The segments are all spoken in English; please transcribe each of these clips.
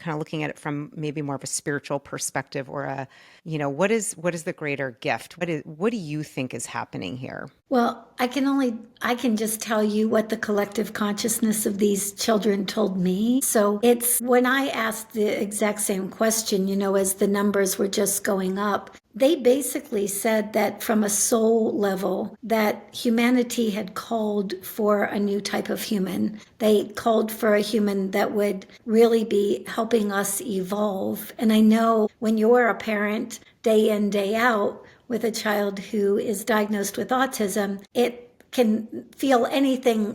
kind of looking at it from maybe more of a spiritual perspective or what is the greater gift? What do you think is happening here? Well, I can just tell you what the collective consciousness of these children told me. So it's when I asked the exact same question, as the numbers were just going up, they basically said that from a soul level, that humanity had called for a new type of human. They called for a human that would really be helping us evolve. And I know when you're a parent, day in, day out, with a child who is diagnosed with autism, it can feel anything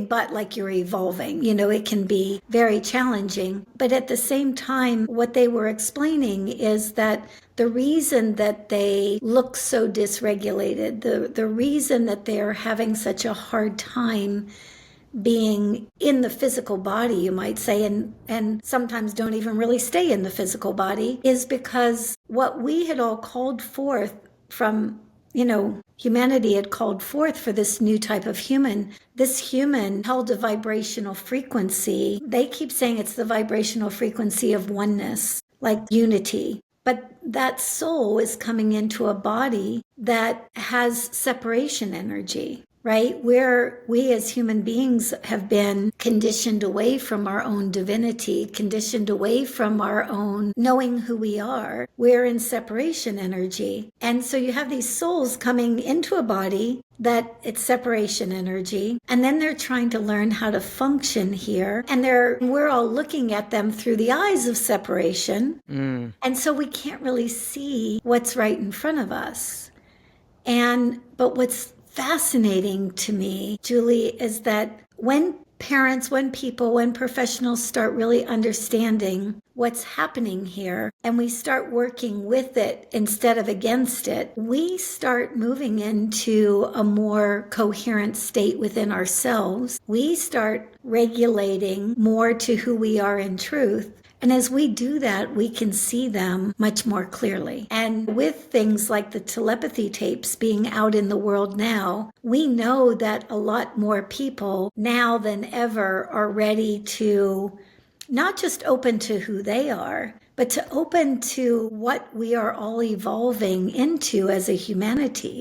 but like you're evolving. It can be very challenging. But at the same time, what they were explaining is that the reason that they look so dysregulated, the reason that they're having such a hard time being in the physical body, you might say, and sometimes don't even really stay in the physical body, is because what we had all called forth from, humanity had called forth for this new type of human. This human held a vibrational frequency. They keep saying it's the vibrational frequency of oneness, like unity. But that soul is coming into a body that has separation energy, right? Where we as human beings have been conditioned away from our own divinity, conditioned away from our own knowing who we are. We're in separation energy. And so you have these souls coming into a body that it's separation energy. And then they're trying to learn how to function here. And we're all looking at them through the eyes of separation. And so we can't really see what's right in front of us. But what's fascinating to me, Julie, is that when parents, when people, when professionals start really understanding what's happening here and we start working with it instead of against it, we start moving into a more coherent state within ourselves. We start regulating more to who we are in truth. And as we do that, we can see them much more clearly. And with things like the telepathy tapes being out in the world now, we know that a lot more people now than ever are ready to not just open to who they are, but to open to what we are all evolving into as a humanity.